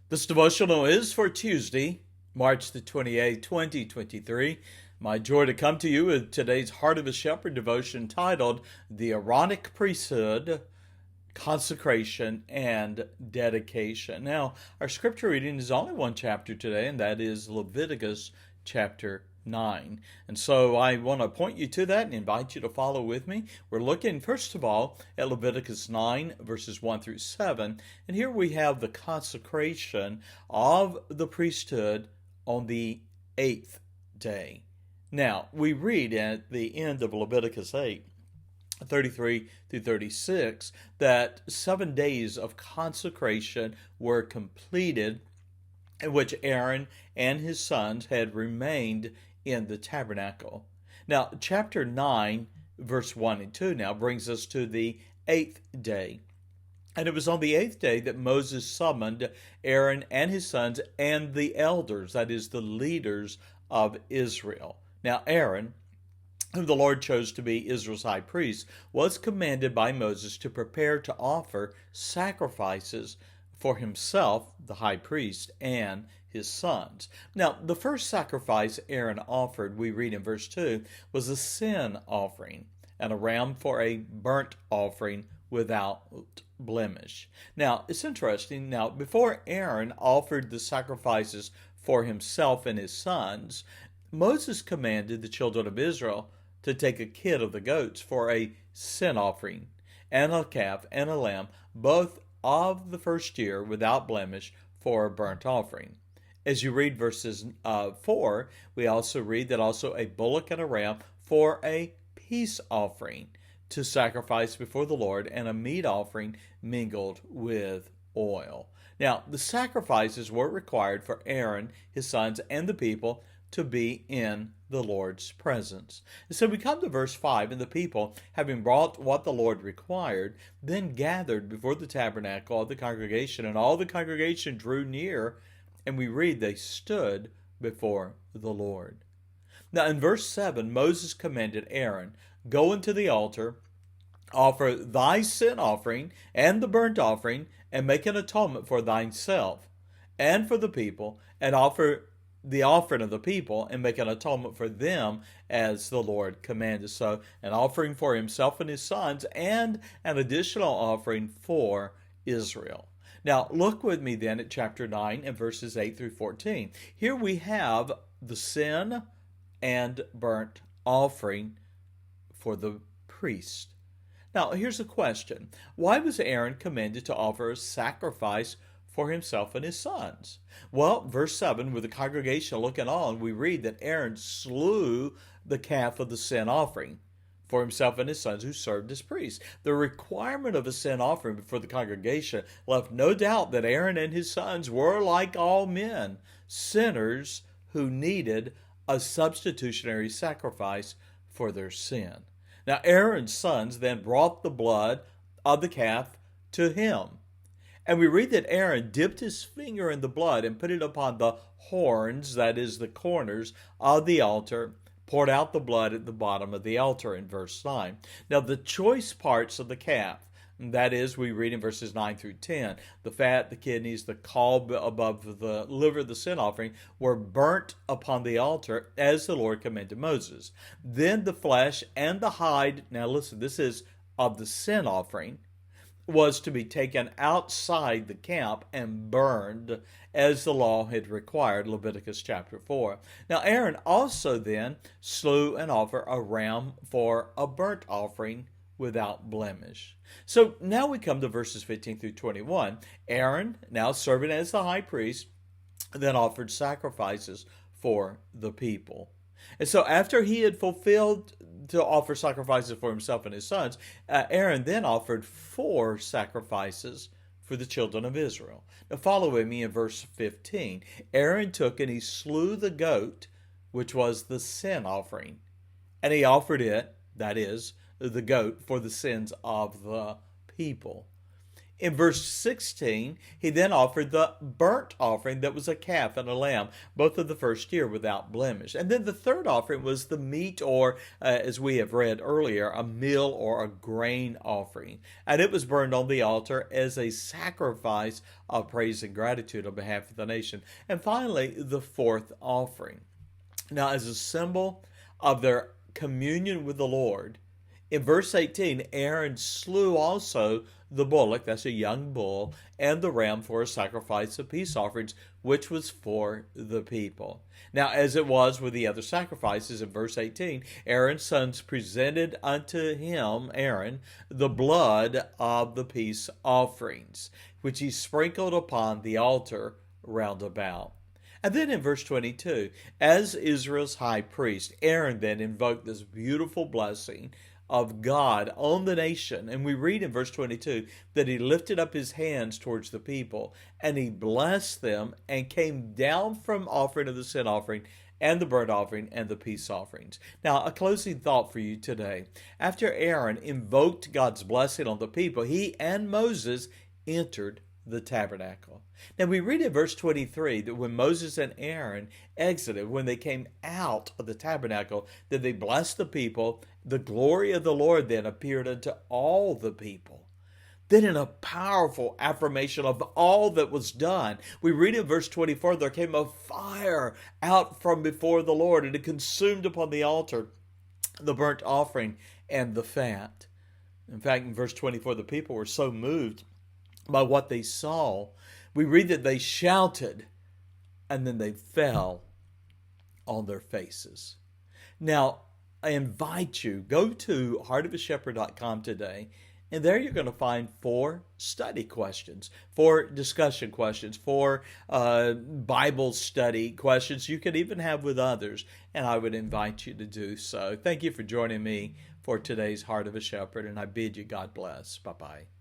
This devotional is for Tuesday, March the 28th, 2023. My joy to come to you with today's Heart of a Shepherd devotion titled The Aaronic Priesthood, Consecration and Dedication. Now, our scripture reading is only one chapter today, and that is Leviticus chapter 9. And so I want to point you to that and invite you to follow with me. We're looking, first of all, at Leviticus 9, verses 1 through 7. And here we have the consecration of the priesthood on the 8th day. Now, we read at the end of Leviticus 8, 33 through 36, that 7 days of consecration were completed, in which Aaron and his sons had remained in the tabernacle. Now, chapter 9, verse 1 and 2 now brings us to the 8th day. And it was on the 8th day that Moses summoned Aaron and his sons and the elders, that is, the leaders of Israel. Now, Aaron, whom the Lord chose to be Israel's high priest, was commanded by Moses to prepare to offer sacrifices for himself, the high priest, and his sons. Now, the first sacrifice Aaron offered, we read in verse 2, was a sin offering, and a ram for a burnt offering without blemish. Now, it's interesting. Now, before Aaron offered the sacrifices for himself and his sons, Moses commanded the children of Israel to take a kid of the goats for a sin offering, and a calf and a lamb, both of the first year without blemish, for a burnt offering. As you read verses 4, we also read that also a bullock and a ram for a peace offering to sacrifice before the Lord, and a meat offering mingled with oil. Now, the sacrifices were required for Aaron, his sons, and the people to be in the Lord's presence. And so we come to verse 5, and the people, having brought what the Lord required, then gathered before the tabernacle of the congregation, and all the congregation drew near, and we read they stood before the Lord. Now in verse 7, Moses commanded Aaron, "Go into the altar, offer thy sin offering and the burnt offering, and make an atonement for thyself and for the people, and offer the offering of the people, and make an atonement for them as the Lord commanded." So an offering for himself and his sons, and an additional offering for Israel. Now look with me then at chapter 9 and verses 8 through 14. Here we have the sin and burnt offering for the priest. Now here's a question. Why was Aaron commanded to offer a sacrifice for himself and his sons? Well, verse 7, with the congregation looking on, we read that Aaron slew the calf of the sin offering for himself and his sons who served as priests. The requirement of a sin offering before the congregation left no doubt that Aaron and his sons were, like all men, sinners who needed a substitutionary sacrifice for their sin. Now Aaron's sons then brought the blood of the calf to him. And we read that Aaron dipped his finger in the blood and put it upon the horns, that is, the corners of the altar, poured out the blood at the bottom of the altar in verse 9. Now the choice parts of the calf, that is, we read in verses 9 through 10, the fat, the kidneys, the caul above the liver, the sin offering, were burnt upon the altar as the Lord commanded Moses. Then the flesh and the hide, now listen, this is of the sin offering, was to be taken outside the camp and burned as the law had required, Leviticus chapter 4. Now Aaron also then slew and offered a ram for a burnt offering without blemish. So now we come to verses 15 through 21. Aaron, now serving as the high priest, then offered sacrifices for the people. And so after he had fulfilled to offer sacrifices for himself and his sons, Aaron then offered 4 sacrifices for the children of Israel. Now follow with me in verse 15. Aaron took and he slew the goat, which was the sin offering, and he offered it, that is, the goat, for the sins of the people. In verse 16, he then offered the burnt offering that was a calf and a lamb, both of the first year without blemish. And then the third offering was the meat, or as we have read earlier, a meal or a grain offering. And it was burned on the altar as a sacrifice of praise and gratitude on behalf of the nation. And finally, the fourth offering. Now, as a symbol of their communion with the Lord, in verse 18, Aaron slew also the bullock, that's a young bull, and the ram for a sacrifice of peace offerings, which was for the people. Now, as it was with the other sacrifices in verse 18, Aaron's sons presented unto him, Aaron, the blood of the peace offerings, which he sprinkled upon the altar round about. And then in verse 22, as Israel's high priest, Aaron then invoked this beautiful blessing of God on the nation. And we read in verse 22 that he lifted up his hands towards the people and he blessed them and came down from offering of the sin offering and the burnt offering and the peace offerings. Now, a closing thought for you today. After Aaron invoked God's blessing on the people, he and Moses entered the tabernacle. Now we read in verse 23 that when Moses and Aaron exited, when they came out of the tabernacle, that they blessed the people. The glory of the Lord then appeared unto all the people. Then in a powerful affirmation of all that was done, we read in verse 24, there came a fire out from before the Lord, and it consumed upon the altar the burnt offering and the fat. In fact, in verse 24, the people were so moved by what they saw, we read that they shouted and then they fell on their faces. Now, I invite you, go to heartofashepherd.com today, and there you're going to find 4 study questions, 4 discussion questions, 4 Bible study questions you can even have with others, and I would invite you to do so. Thank you for joining me for today's Heart of a Shepherd, and I bid you God bless. Bye-bye.